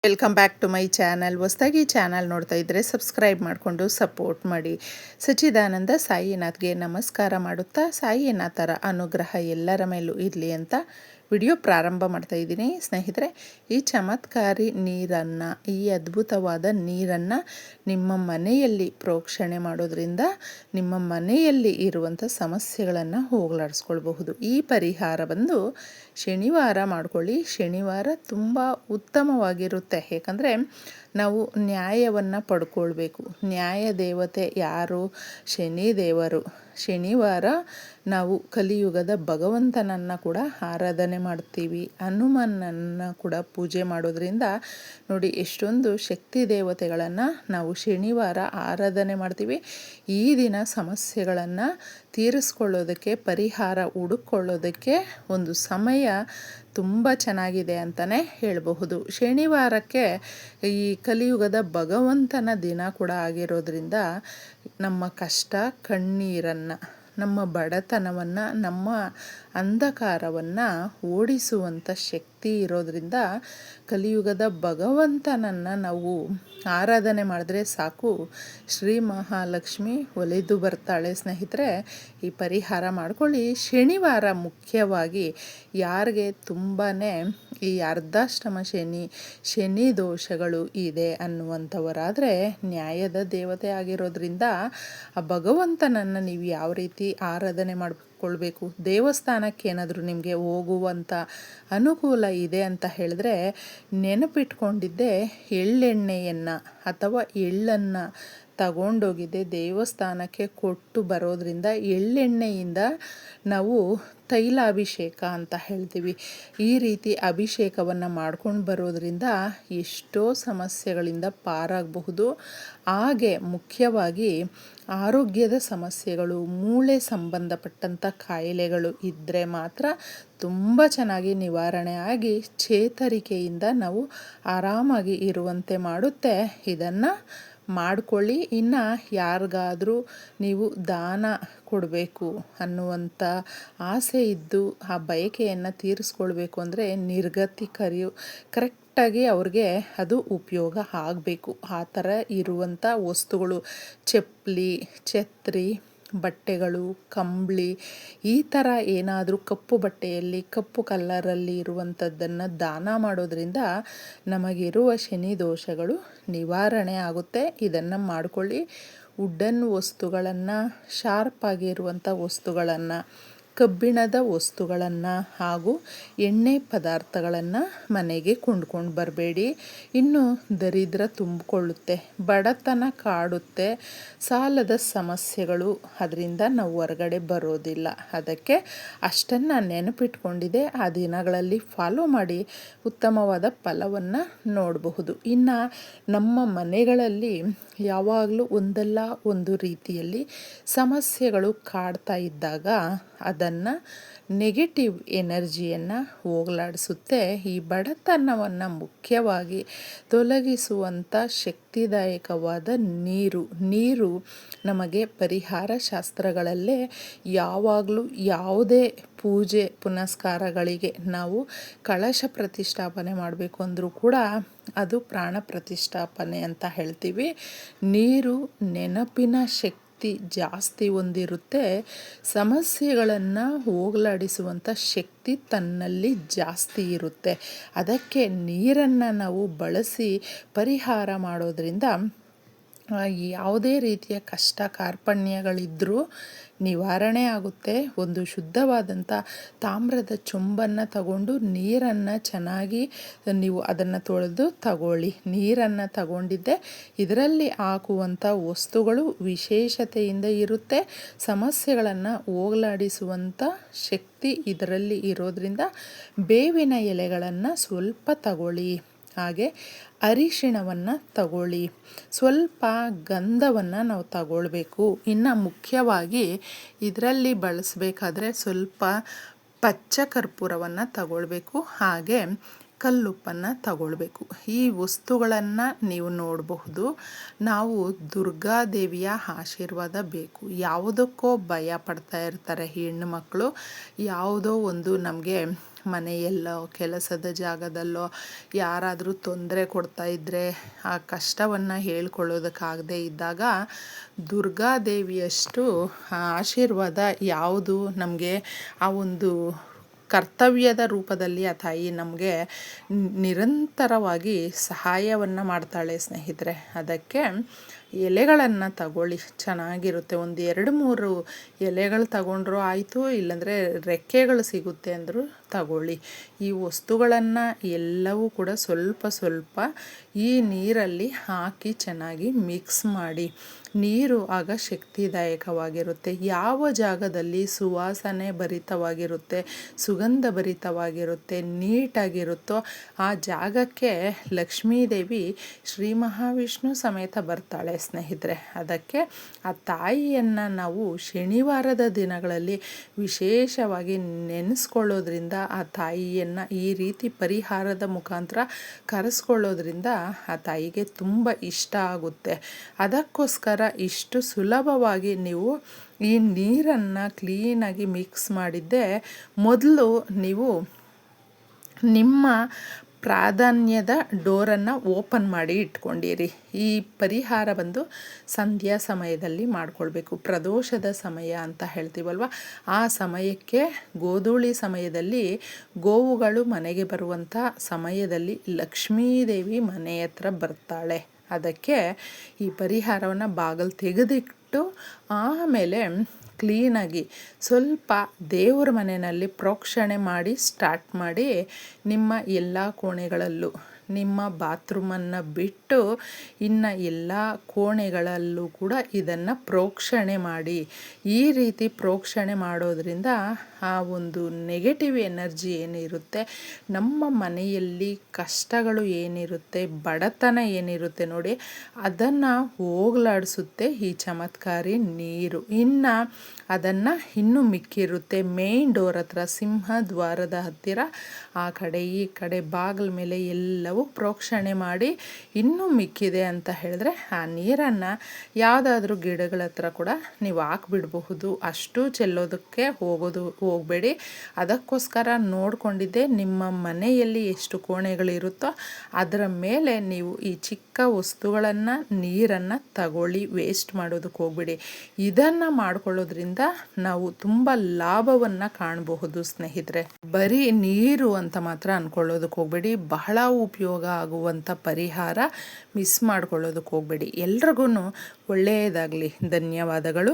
Welcome back to my channel. ಹೊಸದಾಗಿ channel ನೋಡ್ತಾ ಇದ್ದರೆ ಸಬ್ಸ್ಕ್ರೈಬ್ ಮಾಡಿಕೊಂಡು ಸಪೋರ್ಟ್ ಮಾಡಿ. ಸಚ್ಚಿದಾನಂದ ಸಾಯಿನಾಥ್ಗೆ ನಮಸ್ಕಾರ ಮಾಡುತ್ತಾ ಸಾಯಿನಾಥರ ಅನುಗ್ರಹ ಎಲ್ಲರ ಮೇಲೂ ಇರಲಿ ಅಂತ ವಿಡಿಯೋ ಪ್ರಾರಂಭ ಮಾಡ್ತಾ ಇದ್ದೀನಿ. ಸ್ನೇಹಿತರೆ, ಈ ಚಮತ್ಕಾರಿ ನೀರನ್ನು, ಈ ಅದ್ಭುತವಾದ ನೀರನ್ನು ನಿಮ್ಮ ಮನೆಯಲ್ಲಿ ಪ್ರೋಕ್ಷಣೆ ಮಾಡೋದ್ರಿಂದ ನಿಮ್ಮ ಮನೆಯಲ್ಲಿ ಇರುವಂಥ ಸಮಸ್ಯೆಗಳನ್ನು ಹೋಗಲಾಡಿಸ್ಕೊಳ್ಬಹುದು. ಈ ಪರಿಹಾರ ಬಂದು ಶನಿವಾರ ಮಾಡ್ಕೊಳ್ಳಿ. ಶನಿವಾರ ತುಂಬ ಉತ್ತಮವಾಗಿರುತ್ತೆ. ಏಕೆಂದರೆ ನಾವು ನ್ಯಾಯವನ್ನು ಪಡ್ಕೊಳ್ಬೇಕು. ನ್ಯಾಯ ದೇವತೆ ಯಾರು? ಶನಿ ದೇವರು. ಶನಿವಾರ ನಾವು ಕಲಿಯುಗದ ಭಗವಂತನನ್ನು ಕೂಡ ಆರಾಧನೆ ಮಾಡ್ತೀವಿ. ಹನುಮನನ್ನು ಕೂಡ ಪೂಜೆ ಮಾಡೋದ್ರಿಂದ ನೋಡಿ ಎಷ್ಟೊಂದು ಶಕ್ತಿ ದೇವತೆಗಳನ್ನು ನಾವು ಶನಿವಾರ ಆರಾಧನೆ ಮಾಡ್ತೀವಿ. ಈ ದಿನ ಸಮಸ್ಯೆಗಳನ್ನು ತೀರಿಸ್ಕೊಳ್ಳೋದಕ್ಕೆ, ಪರಿಹಾರ ಹುಡುಕೊಳ್ಳೋದಕ್ಕೆ ಒಂದು ಸಮಯ ತುಂಬ ಚೆನ್ನಾಗಿದೆ ಅಂತಲೇ ಹೇಳಬಹುದು. ಶನಿವಾರಕ್ಕೆ ಈ ಕಲಿಯುಗದ ಭಗವಂತನ ದಿನ ಕೂಡ ಆಗಿರೋದ್ರಿಂದ ನಮ್ಮ ಕಷ್ಟ ಕಣ್ಣೀರನ್ನು, ನಮ್ಮ ಬಡತನವನ್ನು, ನಮ್ಮ ಅಂಧಕಾರವನ್ನು ಓಡಿಸುವಂಥ ಶಕ್ತಿ ಇರೋದರಿಂದ ಕಲಿಯುಗದ ಭಗವಂತನನ್ನು ನಾವು ಆರಾಧನೆ ಮಾಡಿದ್ರೆ ಸಾಕು, ಶ್ರೀ ಮಹಾಲಕ್ಷ್ಮಿ ಒಲಿದು ಬರ್ತಾಳೆ. ಸ್ನೇಹಿತರೆ, ಈ ಪರಿಹಾರ ಮಾಡ್ಕೊಳ್ಳಿ. ಶನಿವಾರ ಮುಖ್ಯವಾಗಿ ಯಾರಿಗೆ ತುಂಬಾ ಈ ಅರ್ಧಾಷ್ಟಮ ಶನಿ ದೋಷಗಳು ಇದೆ ಅನ್ನುವಂಥವರಾದರೆ, ನ್ಯಾಯದ ದೇವತೆ ಆಗಿರೋದ್ರಿಂದ ಆ ಭಗವಂತನನ್ನು ನೀವು ಯಾವ ರೀತಿ ಆರಾಧನೆ ಮಾಡಿಕೊಳ್ಬೇಕು, ದೇವಸ್ಥಾನಕ್ಕೆ ಏನಾದರೂ ನಿಮಗೆ ಹೋಗುವಂಥ ಅನುಕೂಲ ಇದೆ ಅಂತ ಹೇಳಿದ್ರೆ ನೆನಪಿಟ್ಕೊಂಡಿದ್ದೆ ಎಳ್ಳೆಣ್ಣೆಯನ್ನು ಅಥವಾ ಎಳ್ಳನ್ನು ತಗೊಂಡೋಗಿದ್ದೆ ದೇವಸ್ಥಾನಕ್ಕೆ ಕೊಟ್ಟು ಬರೋದ್ರಿಂದ ಎಳ್ಳೆಣ್ಣೆಯಿಂದ ನಾವು ತೈಲಾಭಿಷೇಕ ಅಂತ ಹೇಳ್ತೀವಿ. ಈ ರೀತಿ ಅಭಿಷೇಕವನ್ನು ಮಾಡ್ಕೊಂಡು ಬರೋದ್ರಿಂದ ಎಷ್ಟೋ ಸಮಸ್ಯೆಗಳಿಂದ ಪಾರಾಗಬಹುದು. ಹಾಗೆ ಮುಖ್ಯವಾಗಿ ಆರೋಗ್ಯದ ಸಮಸ್ಯೆಗಳು, ಮೂಳೆ ಸಂಬಂಧಪಟ್ಟಂಥ ಕಾಯಿಲೆಗಳು ಇದ್ದರೆ ಮಾತ್ರ ತುಂಬ ಚೆನ್ನಾಗಿ ನಿವಾರಣೆ ಆಗಿ ಚೇತರಿಕೆಯಿಂದ ನಾವು ಆರಾಮಾಗಿ ಇರುವಂತೆ ಮಾಡುತ್ತೆ. ಇದನ್ನು ಮಾಡ್ಕೊಳ್ಳಿ. ಇನ್ನು ಯಾರಿಗಾದರೂ ನೀವು ದಾನ ಕೊಡಬೇಕು ಅನ್ನುವಂಥ ಆಸೆ ಇದ್ದು ಆ ಬಯಕೆಯನ್ನು ತೀರಿಸ್ಕೊಳ್ಬೇಕು ಅಂದರೆ ನಿರ್ಗತಿಕರು ಕರೆಕ್ಟಾಗಿ ಅವ್ರಿಗೆ ಅದು ಉಪಯೋಗ ಆಗಬೇಕು. ಆ ಥರ ಇರುವಂಥ ವಸ್ತುಗಳು, ಚಪ್ಪಲಿ, ಛತ್ರಿ, ಬಟ್ಟೆಗಳು, ಕಂಬಳಿ, ಈ ಥರ ಏನಾದರೂ ಕಪ್ಪು ಬಟ್ಟೆಯಲ್ಲಿ ಕಪ್ಪು ಕಲ್ಲರಲ್ಲಿ ಇರುವಂಥದ್ದನ್ನು ದಾನ ಮಾಡೋದ್ರಿಂದ ನಮಗಿರುವ ಶನಿ ದೋಷಗಳು ನಿವಾರಣೆ ಆಗುತ್ತೆ. ಇದನ್ನು ಮಾಡಿಕೊಳ್ಳಿ. ವುಡ್ಡನ್ ವಸ್ತುಗಳನ್ನು, ಶಾರ್ಪ್ ಆಗಿರುವಂಥ ವಸ್ತುಗಳನ್ನು, ಕಬ್ಬಿಣದ ವಸ್ತುಗಳನ್ನು ಹಾಗೂ ಎಣ್ಣೆ ಪದಾರ್ಥಗಳನ್ನು ಮನೆಗೆ ಕೊಂಡ್ಕೊಂಡು ಬರಬೇಡಿ. ಇನ್ನು ದರಿದ್ರ ತುಂಬಿಕೊಳ್ಳುತ್ತೆ, ಬಡತನ ಕಾಡುತ್ತೆ, ಸಾಲದ ಸಮಸ್ಯೆಗಳು, ಅದರಿಂದ ನಾವು ಹೊರಗಡೆ ಬರೋದಿಲ್ಲ. ಅದಕ್ಕೆ ಅಷ್ಟನ್ನು ನೆನಪಿಟ್ಕೊಂಡಿದೆ ಆ ದಿನಗಳಲ್ಲಿ ಫಾಲೋ ಮಾಡಿ ಉತ್ತಮವಾದ ಫಲವನ್ನು ನೋಡಬಹುದು. ಇನ್ನು ನಮ್ಮ ಮನೆಗಳಲ್ಲಿ ಯಾವಾಗಲೂ ಒಂದಲ್ಲ ಒಂದು ರೀತಿಯಲ್ಲಿ ಸಮಸ್ಯೆಗಳು ಕಾಡ್ತಾ ಇದ್ದಾಗ ಅದನ್ನು ನೆಗೆಟಿವ್ ಎನರ್ಜಿಯನ್ನು ಹೋಗಲಾಡಿಸುತ್ತೆ. ಈ ಬಡತನವನ್ನು ಮುಖ್ಯವಾಗಿ ತೊಲಗಿಸುವಂಥ ಶಕ್ತಿದಾಯಕವಾದ ನೀರು ನಮಗೆ ಪರಿಹಾರ ಶಾಸ್ತ್ರಗಳಲ್ಲೇ ಯಾವಾಗಲೂ ಯಾವುದೇ ಪೂಜೆ ಪುನಸ್ಕಾರಗಳಿಗೆ ನಾವು ಕಳಶ ಪ್ರತಿಷ್ಠಾಪನೆ ಮಾಡಬೇಕು ಅಂದರೂ ಕೂಡ ಅದು ಪ್ರಾಣ ಪ್ರತಿಷ್ಠಾಪನೆ ಅಂತ ಹೇಳ್ತೀವಿ. ನೀರು ನೆನಪಿನ ಶಕ್ತಿ ಜಾಸ್ತಿ ಹೊಂದಿರುತ್ತೆ. ಸಮಸ್ಯೆಗಳನ್ನು ಹೋಗಲಾಡಿಸುವಂಥ ಶಕ್ತಿ ತನ್ನಲ್ಲಿ ಜಾಸ್ತಿ ಇರುತ್ತೆ. ಅದಕ್ಕೆ ನೀರನ್ನು ನಾವು ಬಳಸಿ ಪರಿಹಾರ ಮಾಡೋದ್ರಿಂದ ಯಾವುದೇ ರೀತಿಯ ಕಷ್ಟ ಕಾರ್ಪಣ್ಯಗಳಿದ್ದರೂ ನಿವಾರಣೆ ಆಗುತ್ತೆ. ಒಂದು ಶುದ್ಧವಾದಂಥ ತಾಮ್ರದ ಚೊಂಬನ್ನು ತಗೊಂಡು ನೀರನ್ನು ಚೆನ್ನಾಗಿ ನೀವು ಅದನ್ನು ತೊಳೆದು ತಗೊಳ್ಳಿ. ನೀರನ್ನು ತಗೊಂಡಿದ್ದೆ ಇದರಲ್ಲಿ ಹಾಕುವಂಥ ವಸ್ತುಗಳು ವಿಶೇಷತೆಯಿಂದ ಇರುತ್ತೆ. ಸಮಸ್ಯೆಗಳನ್ನು ಹೋಗಲಾಡಿಸುವಂಥ ಶಕ್ತಿ ಇದರಲ್ಲಿ ಇರೋದ್ರಿಂದ ಬೇವಿನ ಎಲೆಗಳನ್ನು ಸ್ವಲ್ಪ ತಗೊಳ್ಳಿ. ಹಾಗೆ ಅರಿಶಿಣವನ್ನು ತಗೊಳ್ಳಿ, ಸ್ವಲ್ಪ ಗಂಧವನ್ನು ನಾವು ತಗೊಳ್ಬೇಕು. ಇನ್ನು ಮುಖ್ಯವಾಗಿ ಇದರಲ್ಲಿ ಬಳಸಬೇಕಾದ್ರೆ ಸ್ವಲ್ಪ ಪಚ್ಚ ಕರ್ಪೂರವನ್ನು ತಗೊಳ್ಬೇಕು, ಹಾಗೆ ಕಲ್ಲುಪ್ಪನ್ನು ತಗೊಳ್ಬೇಕು. ಈ ವಸ್ತುಗಳನ್ನು ನೀವು ನೋಡಬಹುದು. ನಾವು ದುರ್ಗಾದೇವಿಯ ಆಶೀರ್ವಾದ ಬೇಕು. ಯಾವುದಕ್ಕೋ ಭಯ ಪಡ್ತಾ ಇರ್ತಾರೆ ಹೆಣ್ಣು ಮಕ್ಕಳು. ಯಾವುದೋ ಒಂದು ನಮಗೆ ಮನೆಯಲ್ಲೋ ಕೆಲಸದ ಜಾಗದಲ್ಲೋ ಯಾರಾದರೂ ತೊಂದರೆ ಕೊಡ್ತಾ ಇದ್ದರೆ ಆ ಕಷ್ಟವನ್ನು ಹೇಳ್ಕೊಳ್ಳೋದಕ್ಕಾಗದೇ ಇದ್ದಾಗ ದುರ್ಗಾದೇವಿಯಷ್ಟು ಆಶೀರ್ವಾದ ಯಾವುದು ನಮಗೆ ಆ ಒಂದು ಕರ್ತವ್ಯದ ರೂಪದಲ್ಲಿ ಆ ತಾಯಿ ನಮಗೆ ನಿರಂತರವಾಗಿ ಸಹಾಯವನ್ನು ಮಾಡ್ತಾಳೆ ಸ್ನೇಹಿತರೆ. ಅದಕ್ಕೆ ಎಲೆಗಳನ್ನು ತಗೊಳ್ಳಿ, ಚೆನ್ನಾಗಿರುತ್ತೆ. ಒಂದು 2-3 ಎಲೆಗಳು ತಗೊಂಡ್ರೂ ಆಯಿತು, ಇಲ್ಲಾಂದರೆ ರೆಕ್ಕೆಗಳು ಸಿಗುತ್ತೆ ಅಂದರೂ ತಗೊಳ್ಳಿ. ಈ ವಸ್ತುಗಳನ್ನು ಎಲ್ಲವೂ ಕೂಡ ಸ್ವಲ್ಪ ಸ್ವಲ್ಪ ಈ ನೀರಲ್ಲಿ ಹಾಕಿ ಚೆನ್ನಾಗಿ ಮಿಕ್ಸ್ ಮಾಡಿ. ನೀರು ಆಗ ಶಕ್ತಿದಾಯಕವಾಗಿರುತ್ತೆ. ಯಾವ ಜಾಗದಲ್ಲಿ ಸುವಾಸನೆ ಭರಿತವಾಗಿರುತ್ತೆ, ಸುಗಂಧ ಭರಿತವಾಗಿರುತ್ತೆ, ನೀಟಾಗಿರುತ್ತೋ ಆ ಜಾಗಕ್ಕೆ ಲಕ್ಷ್ಮೀದೇವಿ ಶ್ರೀ ಮಹಾವಿಷ್ಣು ಸಮೇತ ಬರ್ತಾಳೆ ಸ್ನೇಹಿತರೆ. ಅದಕ್ಕೆ ಆ ತಾಯಿಯನ್ನು ನಾವು ಶನಿವಾರದ ದಿನಗಳಲ್ಲಿ ವಿಶೇಷವಾಗಿ ನೆನೆಸ್ಕೊಳ್ಳೋದ್ರಿಂದ, ಆ ತಾಯಿಯನ್ನು ಈ ರೀತಿ ಪರಿಹಾರದ ಮುಖಾಂತರ ಕರೆಸ್ಕೊಳ್ಳೋದ್ರಿಂದ ಆ ತಾಯಿಗೆ ತುಂಬ ಇಷ್ಟ ಆಗುತ್ತೆ. ಅದಕ್ಕೋಸ್ಕರ ಇಷ್ಟು ಸುಲಭವಾಗಿ ನೀವು ಈ ನೀರನ್ನು ಕ್ಲೀನಾಗಿ ಮಿಕ್ಸ್ ಮಾಡಿದ್ದೆ ಮೊದಲು ನೀವು ನಿಮ್ಮ ಪ್ರಾಧಾನ್ಯದ ಡೋರನ್ನು ಓಪನ್ ಮಾಡಿ ಇಟ್ಕೊಂಡಿರಿ. ಈ ಪರಿಹಾರ ಬಂದು ಸಂಧ್ಯಾ ಸಮಯದಲ್ಲಿ ಮಾಡಿಕೊಳ್ಬೇಕು. ಪ್ರದೋಷದ ಸಮಯ ಅಂತ ಹೇಳ್ತೀವಲ್ವ, ಆ ಸಮಯಕ್ಕೆ ಗೋಧೂಳಿ ಸಮಯದಲ್ಲಿ ಗೋವುಗಳು ಮನೆಗೆ ಬರುವಂಥ ಸಮಯದಲ್ಲಿ ಲಕ್ಷ್ಮೀದೇವಿ ಮನೆ ಹತ್ರ ಬರ್ತಾಳೆ. ಅದಕ್ಕೆ ಈ ಪರಿಹಾರವನ್ನು ಬಾಗಿಲು ತೆಗೆದಿಟ್ಟು ಆಮೇಲೆ ಕ್ಲೀನಾಗಿ ಸ್ವಲ್ಪ ದೇವರ ಮನೆಯಲ್ಲಿ ಪ್ರೋಕ್ಷಣೆ ಮಾಡಿ ಸ್ಟಾರ್ಟ್ ಮಾಡಿ. ನಿಮ್ಮ ಎಲ್ಲ ಕೋಣೆಗಳಲ್ಲೂ, ನಿಮ್ಮ ಬಾತ್ರೂಮನ್ನು ಬಿಟ್ಟು ಇನ್ನು ಎಲ್ಲ ಕೋಣೆಗಳಲ್ಲೂ ಕೂಡ ಇದನ್ನು ಪ್ರೋಕ್ಷಣೆ ಮಾಡಿ. ಈ ರೀತಿ ಪ್ರೋಕ್ಷಣೆ ಮಾಡೋದ್ರಿಂದ ಆ ಒಂದು ನೆಗೆಟಿವ್ ಎನರ್ಜಿ ಏನಿರುತ್ತೆ, ನಮ್ಮ ಮನೆಯಲ್ಲಿ ಕಷ್ಟಗಳು ಏನಿರುತ್ತೆ, ಬಡತನ ಏನಿರುತ್ತೆ ನೋಡಿ, ಅದನ್ನು ಹೋಗಲಾಡಿಸುತ್ತೆ ಈ ಚಮತ್ಕಾರಿ ನೀರು. ಇನ್ನು ಅದನ್ನು ಇನ್ನೂ ಮಿಕ್ಕಿರುತ್ತೆ ಮೇನ್ ಡೋರ್ ಹತ್ರ, ಸಿಂಹದ್ವಾರದ ಹತ್ತಿರ, ಆ ಕಡೆ ಈ ಕಡೆ ಬಾಗಿಲ ಮೇಲೆ ಎಲ್ಲವೂ ಪ್ರೋಕ್ಷಣೆ ಮಾಡಿ. ಇನ್ನೂ ಮಿಕ್ಕಿದೆ ಅಂತ ಹೇಳಿದ್ರೆ ಆ ನೀರನ್ನು ಯಾವುದಾದ್ರೂ ಗಿಡಗಳ ಹತ್ರ ಕೂಡ ನೀವು ಹಾಕ್ಬಿಡಬಹುದು. ಅಷ್ಟು ಚೆಲ್ಲೋದಕ್ಕೆ ಹೋಗಬೇಡಿ. ಅದಕ್ಕೋಸ್ಕರ ನೋಡಿಕೊಂಡಿದ್ದೆ ನಿಮ್ಮ ಮನೆಯಲ್ಲಿ ಎಷ್ಟು ಕೋಣೆಗಳಿರುತ್ತೋ ಅದರ ಮೇಲೆ ನೀವು ಈ ಚಿಕ್ಕ ವಸ್ತುಗಳನ್ನು, ನೀರನ್ನು ತಗೊಳ್ಳಿ. ವೇಸ್ಟ್ ಮಾಡೋದಕ್ಕೆ ಹೋಗ್ಬೇಡಿ. ಇದನ್ನು ಮಾಡ್ಕೊಳ್ಳೋದ್ರಿಂದ ನಾವು ತುಂಬ ಲಾಭವನ್ನು ಕಾಣಬಹುದು ಸ್ನೇಹಿತರೆ. ಬರೀ ನೀರು ಅಂತ ಮಾತ್ರ ಅಂದ್ಕೊಳ್ಳೋದಕ್ಕೆ ಹೋಗಬೇಡಿ. ಬಹಳ ಉಪಯೋಗ ಆಗುವಂಥ ಪರಿಹಾರ, ಮಿಸ್ ಮಾಡ್ಕೊಳ್ಳೋದಕ್ಕೆ ಹೋಗಬೇಡಿ. ಎಲ್ರಿಗೂ ಒಳ್ಳೆಯದಾಗಲಿ. ಧನ್ಯವಾದಗಳು.